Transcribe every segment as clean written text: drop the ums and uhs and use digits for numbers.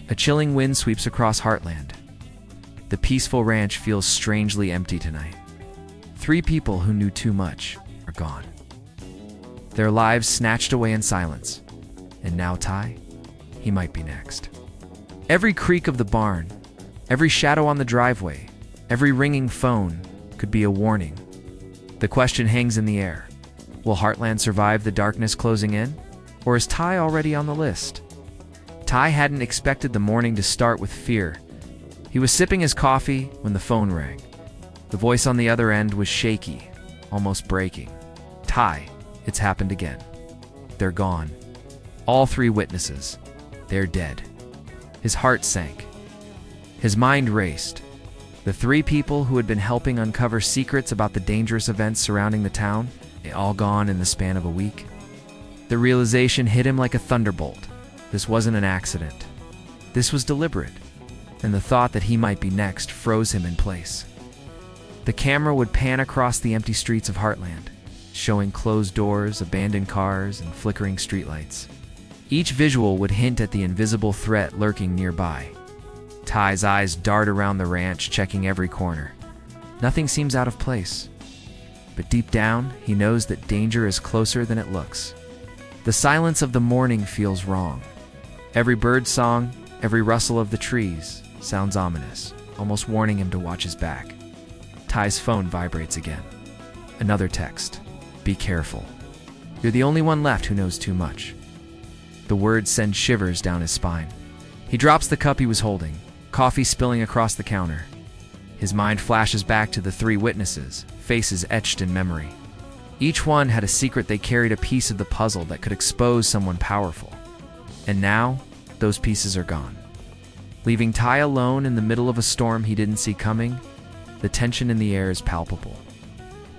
A chilling wind sweeps across Heartland. The peaceful ranch feels strangely empty tonight. 3 people who knew too much are gone. Their lives snatched away in silence. And now Ty? He might be next. Every creak of the barn, every shadow on the driveway, every ringing phone could be a warning. The question hangs in the air. Will Heartland survive the darkness closing in? Or is Ty already on the list? Ty hadn't expected the morning to start with fear. He was sipping his coffee when the phone rang. The voice on the other end was shaky, almost breaking. Ty, it's happened again. They're gone. All 3 witnesses. They're dead. His heart sank. His mind raced. The 3 people who had been helping uncover secrets about the dangerous events surrounding the town, they all gone in the span of a week. The realization hit him like a thunderbolt. This wasn't an accident. This was deliberate. And the thought that he might be next froze him in place. The camera would pan across the empty streets of Heartland, showing closed doors, abandoned cars, and flickering streetlights. Each visual would hint at the invisible threat lurking nearby. Ty's eyes dart around the ranch, checking every corner. Nothing seems out of place. But deep down, he knows that danger is closer than it looks. The silence of the morning feels wrong. Every bird song, every rustle of the trees sounds ominous, almost warning him to watch his back. Ty's phone vibrates again. Another text. Be careful. You're the only one left who knows too much. The words send shivers down his spine. He drops the cup he was holding, coffee spilling across the counter. His mind flashes back to the 3 witnesses, faces etched in memory. Each one had a secret. They carried a piece of the puzzle that could expose someone powerful. And now, those pieces are gone. Leaving Ty alone in the middle of a storm he didn't see coming, the tension in the air is palpable.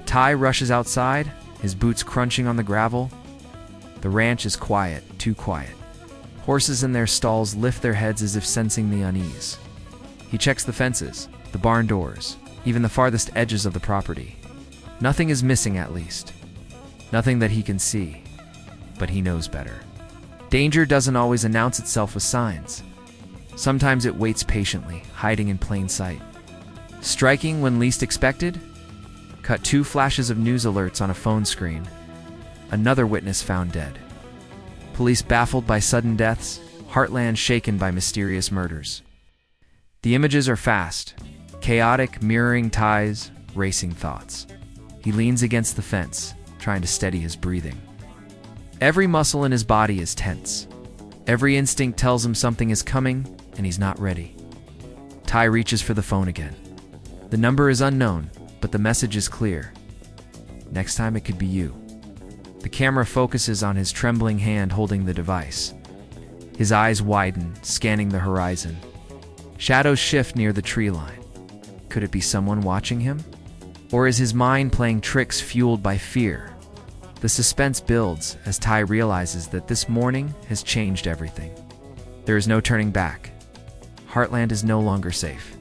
Ty rushes outside, his boots crunching on the gravel. The ranch is quiet, too quiet. Horses in their stalls lift their heads as if sensing the unease. He checks the fences, the barn doors, even the farthest edges of the property. Nothing is missing, at least. Nothing that he can see. But he knows better. Danger doesn't always announce itself with signs. Sometimes it waits patiently, hiding in plain sight. Striking when least expected? Cut 2 flashes of news alerts on a phone screen. Another witness found dead. Police baffled by sudden deaths, Heartland shaken by mysterious murders. The images are fast, chaotic, mirroring Ty's racing thoughts. He leans against the fence, trying to steady his breathing. Every muscle in his body is tense. Every instinct tells him something is coming, and he's not ready. Ty reaches for the phone again. The number is unknown, but the message is clear. Next time it could be you. The camera focuses on his trembling hand holding the device. His eyes widen, scanning the horizon. Shadows shift near the tree line. Could it be someone watching him? Or is his mind playing tricks fueled by fear? The suspense builds as Ty realizes that this morning has changed everything. There is no turning back. Heartland is no longer safe.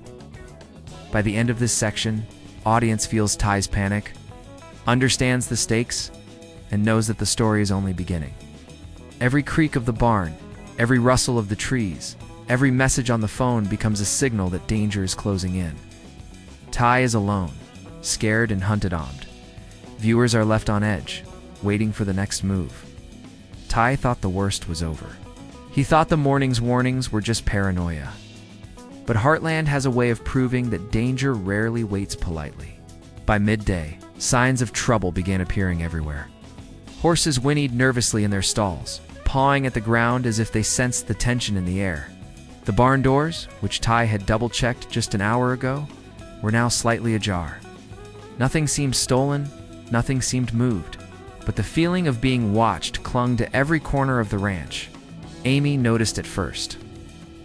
By the end of this section, audience feels Ty's panic, understands the stakes, and knows that the story is only beginning. Every creak of the barn, every rustle of the trees, every message on the phone becomes a signal that danger is closing in. Ty is alone, scared and hunted-armed. Viewers are left on edge, waiting for the next move. Ty thought the worst was over. He thought the morning's warnings were just paranoia. But Heartland has a way of proving that danger rarely waits politely. By midday, signs of trouble began appearing everywhere. Horses whinnied nervously in their stalls, pawing at the ground as if they sensed the tension in the air. The barn doors, which Ty had double-checked just an hour ago, were now slightly ajar. Nothing seemed stolen, nothing seemed moved, but the feeling of being watched clung to every corner of the ranch. Amy noticed it first.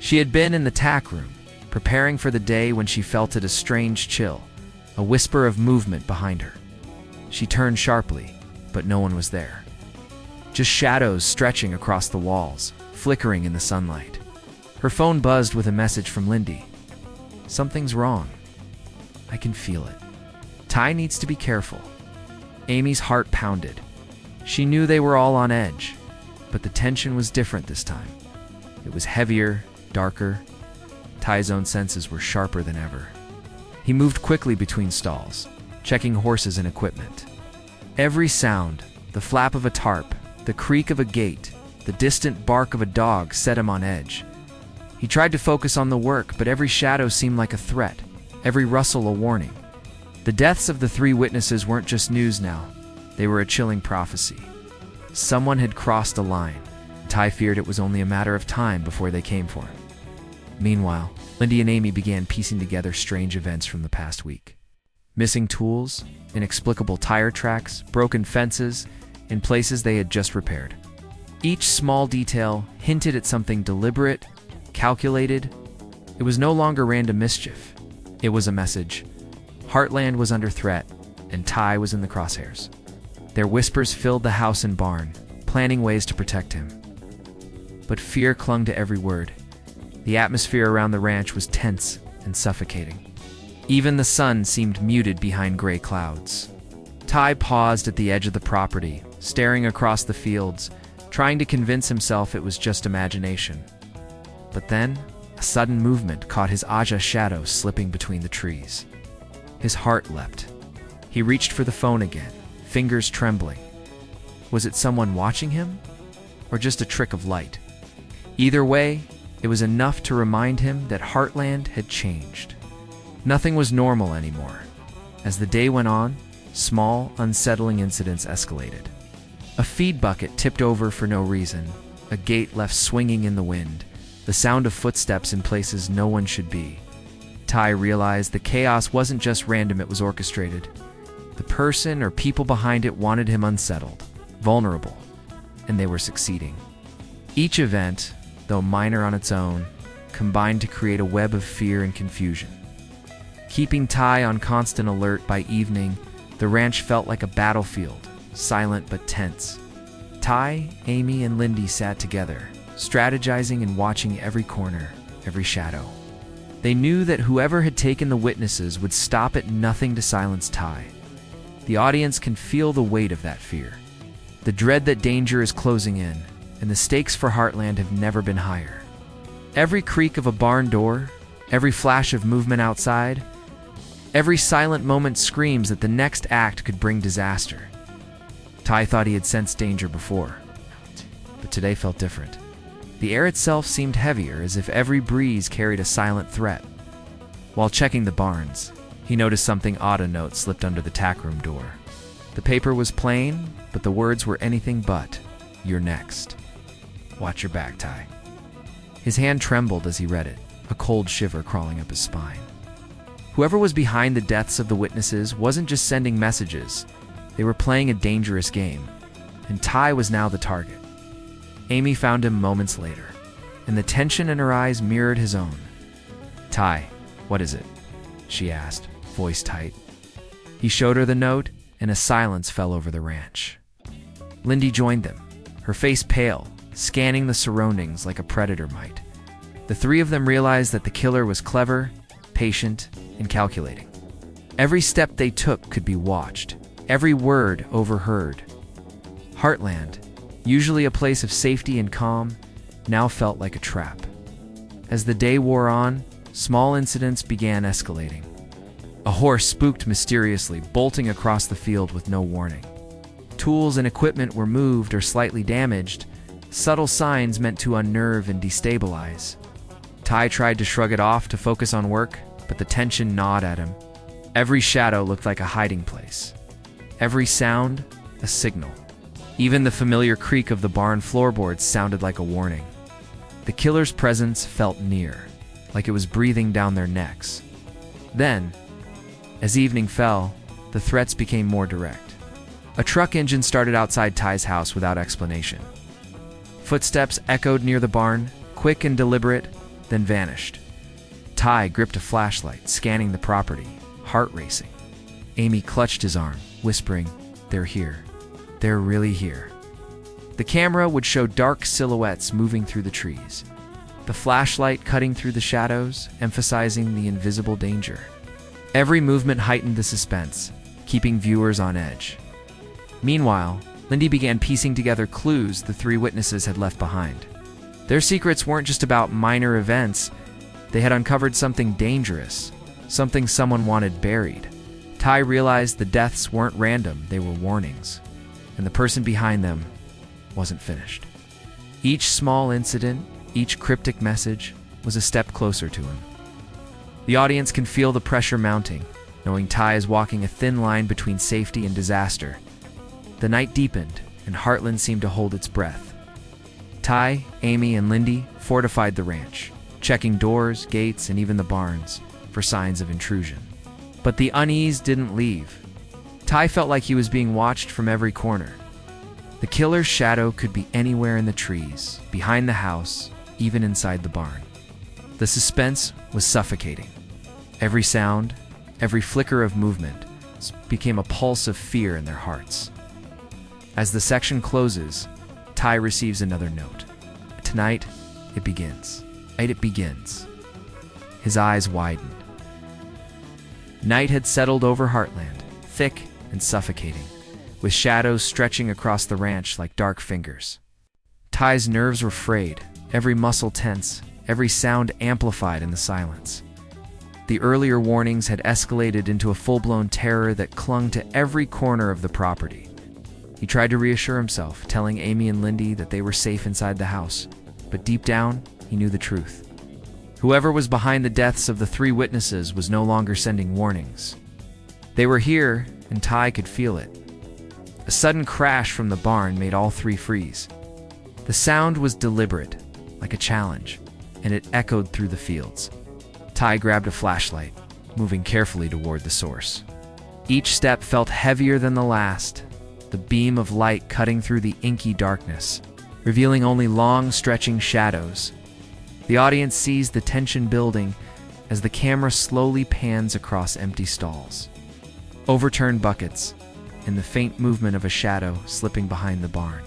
She had been in the tack room, preparing for the day when she felt a strange chill, a whisper of movement behind her. She turned sharply, but no one was there. Just shadows stretching across the walls, flickering in the sunlight. Her phone buzzed with a message from Lyndy. Something's wrong. I can feel it. Ty needs to be careful. Amy's heart pounded. She knew they were all on edge, but the tension was different this time. It was heavier, darker. Ty's own senses were sharper than ever. He moved quickly between stalls, checking horses and equipment. Every sound, the flap of a tarp, the creak of a gate, the distant bark of a dog set him on edge. He tried to focus on the work, but every shadow seemed like a threat, every rustle a warning. The deaths of the three witnesses weren't just news now. They were a chilling prophecy. Someone had crossed a line. Ty feared it was only a matter of time before they came for him. Meanwhile, Lyndy and Amy began piecing together strange events from the past week. Missing tools, inexplicable tire tracks, broken fences, in places they had just repaired. Each small detail hinted at something deliberate, calculated. It was no longer random mischief. It was a message. Heartland was under threat, and Ty was in the crosshairs. Their whispers filled the house and barn, planning ways to protect him. But fear clung to every word. The atmosphere around the ranch was tense and suffocating. Even the sun seemed muted behind gray clouds. Ty paused at the edge of the property, staring across the fields, trying to convince himself it was just imagination. But then, a sudden movement caught his Aja shadow slipping between the trees. His heart leapt. He reached for the phone again, fingers trembling. Was it someone watching him? Or just a trick of light? Either way, it was enough to remind him that Heartland had changed. Nothing was normal anymore. As the day went on, small, unsettling incidents escalated. A feed bucket tipped over for no reason, a gate left swinging in the wind, the sound of footsteps in places no one should be. Ty realized the chaos wasn't just random, it was orchestrated. The person or people behind it wanted him unsettled, vulnerable, and they were succeeding. Each event, though minor on its own, combined to create a web of fear and confusion. Keeping Ty on constant alert, by evening, the ranch felt like a battlefield, silent but tense. Ty, Amy, and Lyndy sat together, strategizing and watching every corner, every shadow. They knew that whoever had taken the witnesses would stop at nothing to silence Ty. The audience can feel the weight of that fear, the dread that danger is closing in, and the stakes for Heartland have never been higher. Every creak of a barn door, every flash of movement outside, every silent moment screams that the next act could bring disaster. Ty thought he had sensed danger before, but today felt different. The air itself seemed heavier, as if every breeze carried a silent threat. While checking the barns, he noticed something odd. A note slipped under the tackroom door. The paper was plain, but the words were anything but, "You're next. Watch your back, Ty." His hand trembled as he read it, a cold shiver crawling up his spine. Whoever was behind the deaths of the witnesses wasn't just sending messages. They were playing a dangerous game, and Ty was now the target. Amy found him moments later, and the tension in her eyes mirrored his own. "Ty, what is it?" she asked, voice tight. He showed her the note, and a silence fell over the ranch. Lyndy joined them, her face pale, scanning the surroundings like a predator might. The three of them realized that the killer was clever, patient, and calculating. Every step they took could be watched, every word overheard. Heartland, usually a place of safety and calm, now felt like a trap. As the day wore on, small incidents began escalating. A horse spooked mysteriously, bolting across the field with no warning. Tools and equipment were moved or slightly damaged, subtle signs meant to unnerve and destabilize. Ty tried to shrug it off to focus on work, but the tension gnawed at him. Every shadow looked like a hiding place. Every sound, a signal. Even the familiar creak of the barn floorboards sounded like a warning. The killer's presence felt near, like it was breathing down their necks. Then, as evening fell, the threats became more direct. A truck engine started outside Ty's house without explanation. Footsteps echoed near the barn, quick and deliberate, then vanished. Ty gripped a flashlight, scanning the property, heart racing. Amy clutched his arm, whispering, "They're here. They're really here." The camera would show dark silhouettes moving through the trees, the flashlight cutting through the shadows, emphasizing the invisible danger. Every movement heightened the suspense, keeping viewers on edge. Meanwhile, Lyndy began piecing together clues the three witnesses had left behind. Their secrets weren't just about minor events. They had uncovered something dangerous, something someone wanted buried. Ty realized the deaths weren't random, they were warnings, and the person behind them wasn't finished. Each small incident, each cryptic message, was a step closer to him. The audience can feel the pressure mounting, knowing Ty is walking a thin line between safety and disaster. The night deepened, and Heartland seemed to hold its breath. Ty, Amy, and Lyndy fortified the ranch, checking doors, gates, and even the barns for signs of intrusion. But the unease didn't leave. Ty felt like he was being watched from every corner. The killer's shadow could be anywhere in the trees, behind the house, even inside the barn. The suspense was suffocating. Every sound, every flicker of movement became a pulse of fear in their hearts. As the section closes, Ty receives another note. Tonight, it begins. It begins. His eyes widened. Night had settled over Heartland, thick and suffocating, with shadows stretching across the ranch like dark fingers. Ty's nerves were frayed, every muscle tense, every sound amplified in the silence. The earlier warnings had escalated into a full-blown terror that clung to every corner of the property. He tried to reassure himself, telling Amy and Lyndy that they were safe inside the house, but deep down, he knew the truth. Whoever was behind the deaths of the 3 witnesses was no longer sending warnings. They were here, and Ty could feel it. A sudden crash from the barn made all 3 freeze. The sound was deliberate, like a challenge, and it echoed through the fields. Ty grabbed a flashlight, moving carefully toward the source. Each step felt heavier than the last, the beam of light cutting through the inky darkness, revealing only long, stretching shadows. The audience sees the tension building as the camera slowly pans across empty stalls. Overturned buckets, and the faint movement of a shadow slipping behind the barn.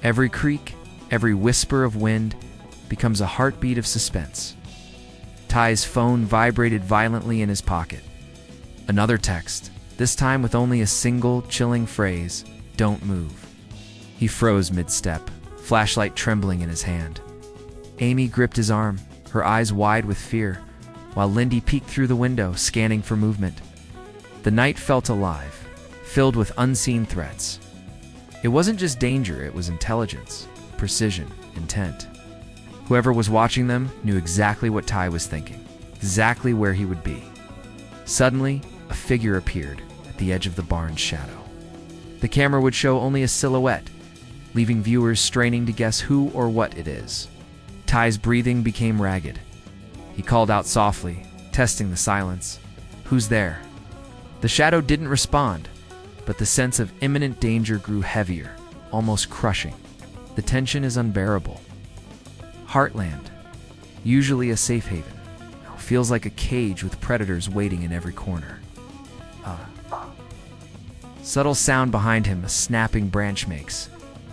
Every creak, every whisper of wind becomes a heartbeat of suspense. Ty's phone vibrated violently in his pocket. Another text, this time with only a single chilling phrase, "Don't move." He froze mid-step, flashlight trembling in his hand. Amy gripped his arm, her eyes wide with fear, while Lyndy peeked through the window, scanning for movement. The night felt alive, filled with unseen threats. It wasn't just danger, it was intelligence, precision, intent. Whoever was watching them knew exactly what Ty was thinking, exactly where he would be. Suddenly, a figure appeared at the edge of the barn's shadow. The camera would show only a silhouette, leaving viewers straining to guess who or what it is. Ty's breathing became ragged. He called out softly, testing the silence. "Who's there?" The shadow didn't respond, but the sense of imminent danger grew heavier, almost crushing. The tension is unbearable. Heartland, usually a safe haven, now feels like a cage with predators waiting in every corner. Subtle sound behind him, a snapping branch makes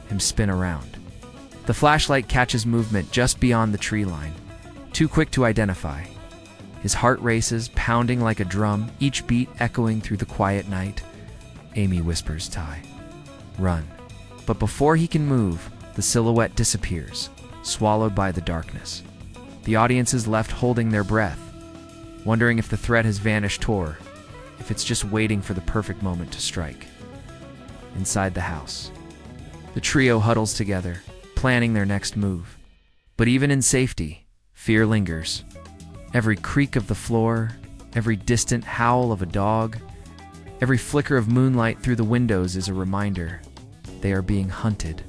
him spin around. The flashlight catches movement just beyond the tree line, too quick to identify. His heart races, pounding like a drum, each beat echoing through the quiet night. Amy whispers Ty, "Run." But before he can move, the silhouette disappears, swallowed by the darkness. The audience is left holding their breath, wondering if the threat has vanished or if it's just waiting for the perfect moment to strike. Inside the house, the trio huddles together, planning their next move. But even in safety, fear lingers. Every creak of the floor, every distant howl of a dog, every flicker of moonlight through the windows is a reminder they are being hunted.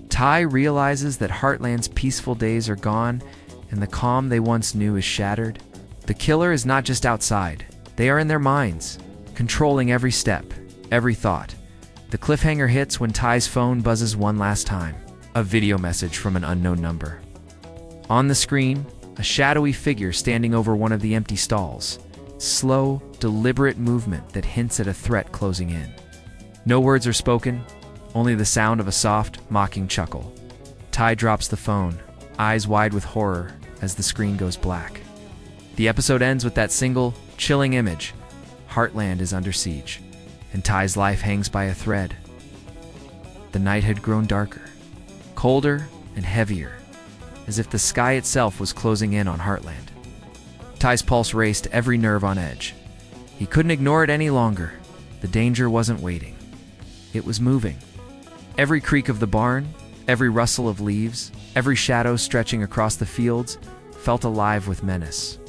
Ty realizes that Heartland's peaceful days are gone and the calm they once knew is shattered. The killer is not just outside, they are in their minds, controlling every step, every thought. The cliffhanger hits when Ty's phone buzzes one last time. A video message from an unknown number. On the screen, a shadowy figure standing over one of the empty stalls. Slow, deliberate movement that hints at a threat closing in. No words are spoken, only the sound of a soft, mocking chuckle. Ty drops the phone, eyes wide with horror as the screen goes black. The episode ends with that single, chilling image. Heartland is under siege, and Ty's life hangs by a thread. The night had grown darker, colder and heavier, as if the sky itself was closing in on Heartland. Ty's pulse raced, every nerve on edge. He couldn't ignore it any longer. The danger wasn't waiting. It was moving. Every creak of the barn, every rustle of leaves, every shadow stretching across the fields felt alive with menace.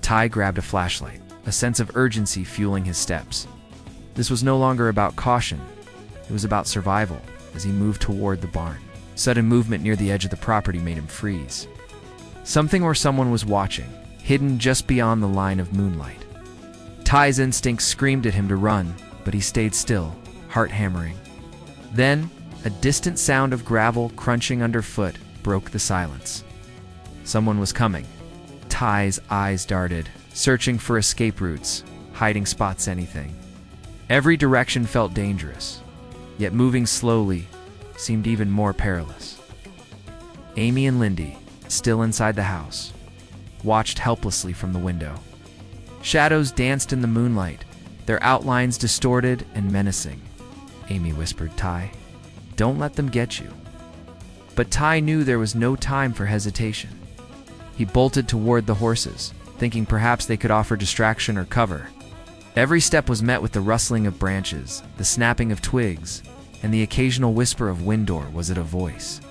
Ty grabbed a flashlight, a sense of urgency fueling his steps. This was no longer about caution. It was about survival as he moved toward the barn. Sudden movement near the edge of the property made him freeze. Something or someone was watching, hidden just beyond the line of moonlight. Ty's instincts screamed at him to run, but he stayed still, heart hammering. Then, a distant sound of gravel crunching underfoot broke the silence. Someone was coming. Ty's eyes darted, searching for escape routes, hiding spots, anything. Every direction felt dangerous, yet moving slowly seemed even more perilous. Amy and Lyndy, still inside the house, watched helplessly from the window. Shadows danced in the moonlight, their outlines distorted and menacing. Amy whispered, "Ty, don't let them get you." But Ty knew there was no time for hesitation. He bolted toward the horses, thinking perhaps they could offer distraction or cover. Every step was met with the rustling of branches, the snapping of twigs, and the occasional whisper of wind, or was it a voice?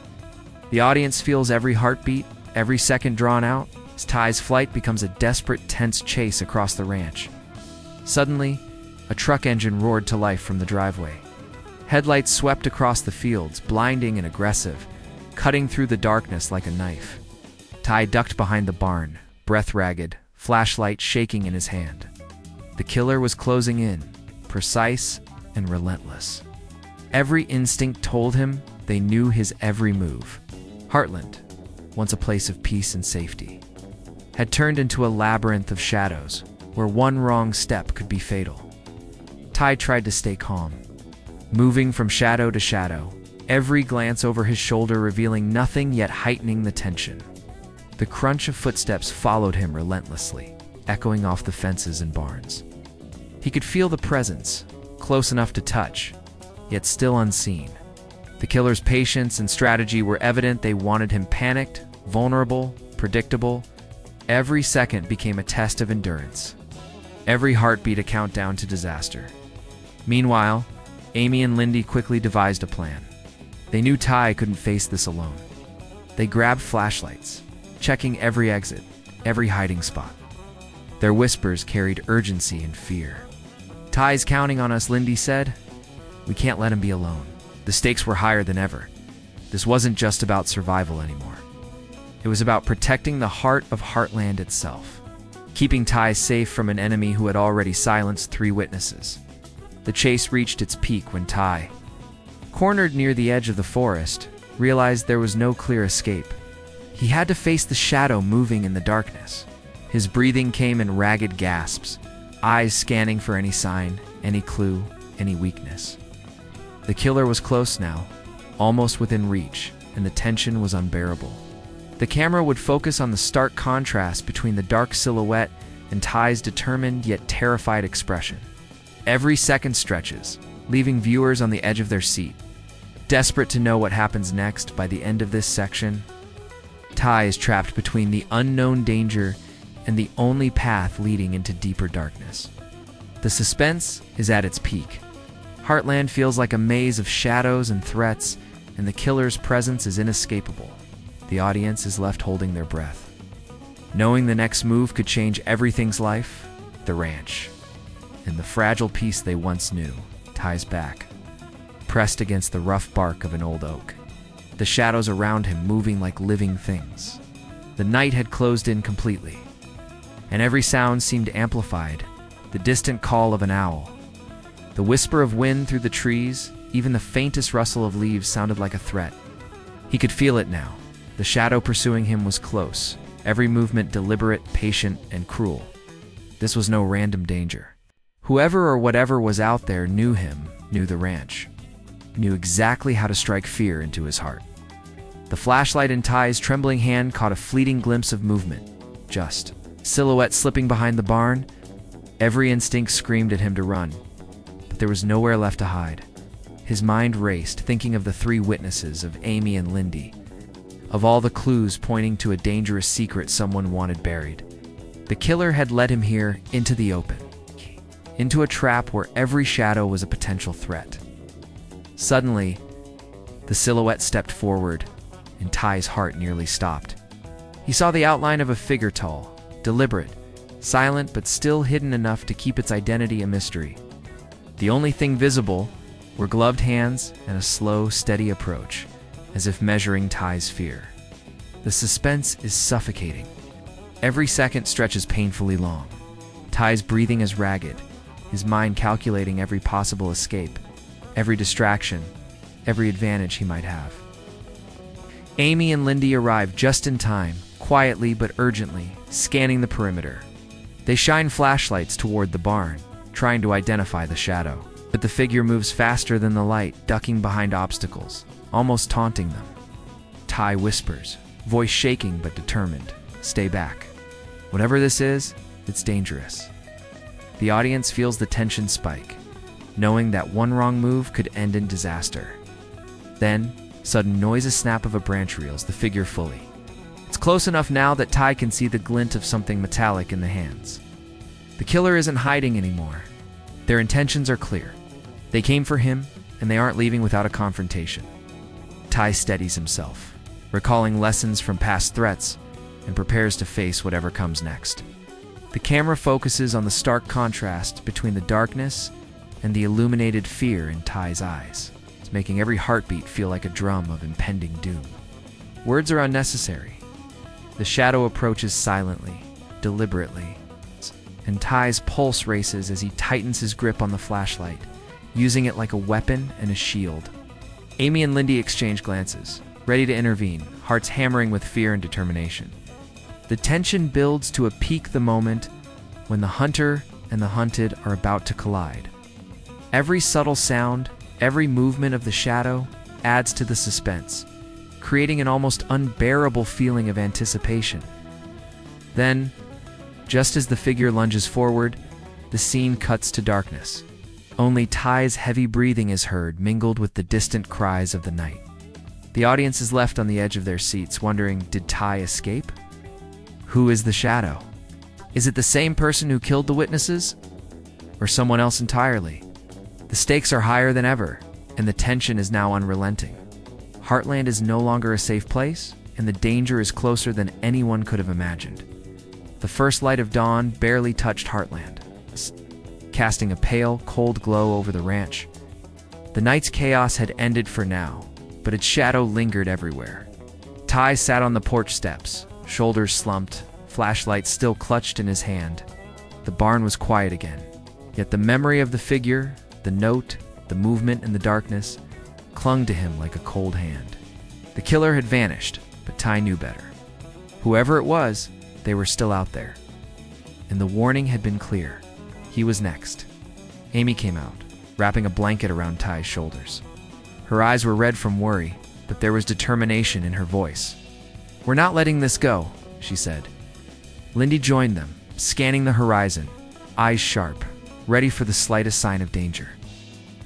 The audience feels every heartbeat, every second drawn out, as Ty's flight becomes a desperate, tense chase across the ranch. Suddenly, a truck engine roared to life from the driveway. Headlights swept across the fields, blinding and aggressive, cutting through the darkness like a knife. Ty ducked behind the barn, breath ragged, flashlight shaking in his hand. The killer was closing in, precise and relentless. Every instinct told him they knew his every move. Heartland, once a place of peace and safety, had turned into a labyrinth of shadows where one wrong step could be fatal. Ty tried to stay calm, moving from shadow to shadow, every glance over his shoulder revealing nothing yet heightening the tension. The crunch of footsteps followed him relentlessly, echoing off the fences and barns. He could feel the presence, close enough to touch, yet still unseen. The killer's patience and strategy were evident. They wanted him panicked, vulnerable, predictable. Every second became a test of endurance. Every heartbeat a countdown to disaster. Meanwhile, Amy and Lyndy quickly devised a plan. They knew Ty couldn't face this alone. They grabbed flashlights, checking every exit, every hiding spot. Their whispers carried urgency and fear. "Ty's counting on us," Lyndy said. "We can't let him be alone." The stakes were higher than ever. This wasn't just about survival anymore. It was about protecting the heart of Heartland itself, keeping Ty safe from an enemy who had already silenced 3 witnesses. The chase reached its peak when Ty, cornered near the edge of the forest, realized there was no clear escape. He had to face the shadow moving in the darkness. His breathing came in ragged gasps, eyes scanning for any sign, any clue, any weakness. The killer was close now, almost within reach, and the tension was unbearable. The camera would focus on the stark contrast between the dark silhouette and Ty's determined yet terrified expression. Every second stretches, leaving viewers on the edge of their seat, desperate to know what happens next. By the end of this section, Ty is trapped between the unknown danger and the only path leading into deeper darkness. The suspense is at its peak. Heartland feels like a maze of shadows and threats, and the killer's presence is inescapable. The audience is left holding their breath, knowing the next move could change everything's life. The ranch, and the fragile peace they once knew, Ty's back, pressed against the rough bark of an old oak. The shadows around him moving like living things. The night had closed in completely, and every sound seemed amplified. The distant call of an owl, the whisper of wind through the trees, even the faintest rustle of leaves sounded like a threat. He could feel it now. The shadow pursuing him was close, every movement deliberate, patient, and cruel. This was no random danger. Whoever or whatever was out there knew him, knew the ranch, knew exactly how to strike fear into his heart. The flashlight in Ty's trembling hand caught a fleeting glimpse of movement. Just silhouette slipping behind the barn. Every instinct screamed at him to run, but there was nowhere left to hide. His mind raced, thinking of the 3 witnesses, of Amy and Lyndy, of all the clues pointing to a dangerous secret someone wanted buried. The killer had led him here into the open, into a trap where every shadow was a potential threat. Suddenly, the silhouette stepped forward, and Ty's heart nearly stopped. He saw the outline of a figure tall, deliberate, silent, but still hidden enough to keep its identity a mystery. The only thing visible were gloved hands and a slow, steady approach, as if measuring Ty's fear. The suspense is suffocating. Every second stretches painfully long. Ty's breathing is ragged, his mind calculating every possible escape, every distraction, every advantage he might have. Amy and Lyndy arrive just in time, quietly but urgently, scanning the perimeter. They shine flashlights toward the barn, trying to identify the shadow. But the figure moves faster than the light, ducking behind obstacles, almost taunting them. Ty whispers, voice shaking but determined, "Stay back. Whatever this is, it's dangerous." The audience feels the tension spike, knowing that one wrong move could end in disaster. Then, sudden noisy snap of a branch reels the figure fully. It's close enough now that Ty can see the glint of something metallic in the hands. The killer isn't hiding anymore. Their intentions are clear. They came for him, and they aren't leaving without a confrontation. Ty steadies himself, recalling lessons from past threats, and prepares to face whatever comes next. The camera focuses on the stark contrast between the darkness and the illuminated fear in Ty's eyes. It's making every heartbeat feel like a drum of impending doom. Words are unnecessary. The shadow approaches silently, deliberately, and Ty's pulse races as he tightens his grip on the flashlight, using it like a weapon and a shield. Amy and Lyndy exchange glances, ready to intervene, hearts hammering with fear and determination. The tension builds to a peak the moment when the hunter and the hunted are about to collide. Every subtle sound, every movement of the shadow adds to the suspense, creating an almost unbearable feeling of anticipation. Then, just as the figure lunges forward, the scene cuts to darkness. Only Ty's heavy breathing is heard, mingled with the distant cries of the night. The audience is left on the edge of their seats, wondering, did Ty escape? Who is the shadow? Is it the same person who killed the witnesses? Or someone else entirely? The stakes are higher than ever, and the tension is now unrelenting. Heartland is no longer a safe place, and the danger is closer than anyone could have imagined. The first light of dawn barely touched Heartland, casting a pale, cold glow over the ranch. The night's chaos had ended for now, but its shadow lingered everywhere. Ty sat on the porch steps, shoulders slumped, flashlight still clutched in his hand. The barn was quiet again, yet the memory of the figure, the note, the movement in the darkness, clung to him like a cold hand. The killer had vanished, but Ty knew better. Whoever it was, they were still out there. And the warning had been clear. He was next. Amy came out, wrapping a blanket around Ty's shoulders. Her eyes were red from worry, but there was determination in her voice. "We're not letting this go," she said. Lyndy joined them, scanning the horizon, eyes sharp, ready for the slightest sign of danger.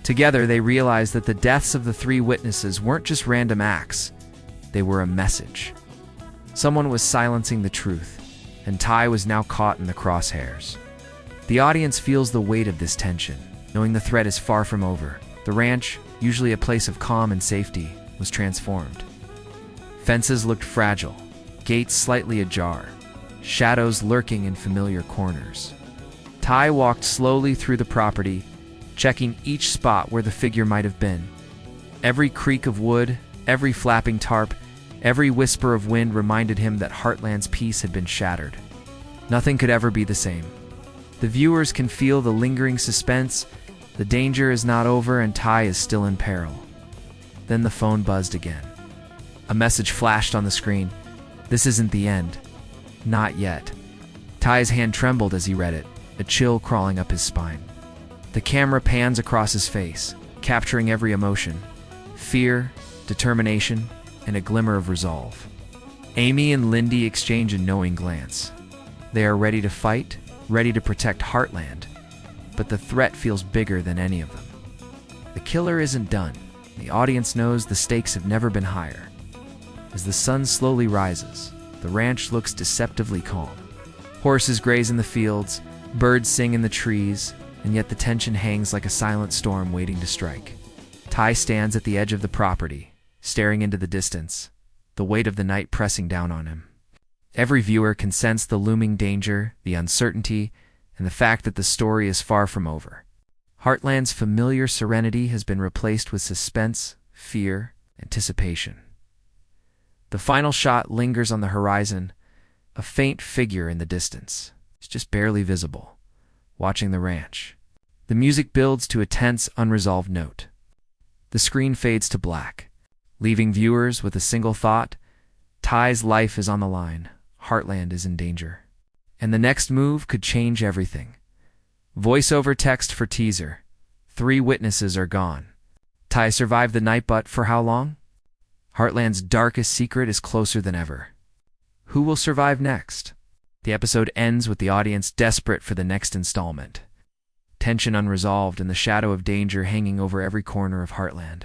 Together, they realized that the deaths of the three witnesses weren't just random acts. They were a message. Someone was silencing the truth, and Ty was now caught in the crosshairs. The audience feels the weight of this tension, knowing the threat is far from over. The ranch, usually a place of calm and safety, was transformed. Fences looked fragile, gates slightly ajar, shadows lurking in familiar corners. Ty walked slowly through the property, checking each spot where the figure might have been. Every creak of wood, every flapping tarp, every whisper of wind reminded him that Heartland's peace had been shattered. Nothing could ever be the same. The viewers can feel the lingering suspense. The danger is not over and Ty is still in peril. Then the phone buzzed again. A message flashed on the screen. "This isn't the end." Not yet. Ty's hand trembled as he read it, a chill crawling up his spine. The camera pans across his face, capturing every emotion: fear, determination, and a glimmer of resolve. Amy and Lyndy exchange a knowing glance. They are ready to fight, ready to protect Heartland, but the threat feels bigger than any of them. The killer isn't done. The audience knows the stakes have never been higher. As the sun slowly rises, the ranch looks deceptively calm. Horses graze in the fields, birds sing in the trees, and yet the tension hangs like a silent storm waiting to strike. Ty stands at the edge of the property, staring into the distance, the weight of the night pressing down on him. Every viewer can sense the looming danger, the uncertainty, and the fact that the story is far from over. Heartland's familiar serenity has been replaced with suspense, fear, anticipation. The final shot lingers on the horizon, a faint figure in the distance. It's just barely visible, watching the ranch. The music builds to a tense, unresolved note. The screen fades to black, leaving viewers with a single thought: Ty's life is on the line. Heartland is in danger. And the next move could change everything. Voiceover text for teaser. 3 witnesses are gone. Ty survived the night, but for how long? Heartland's darkest secret is closer than ever. Who will survive next? The episode ends with the audience desperate for the next installment. Tension unresolved and the shadow of danger hanging over every corner of Heartland.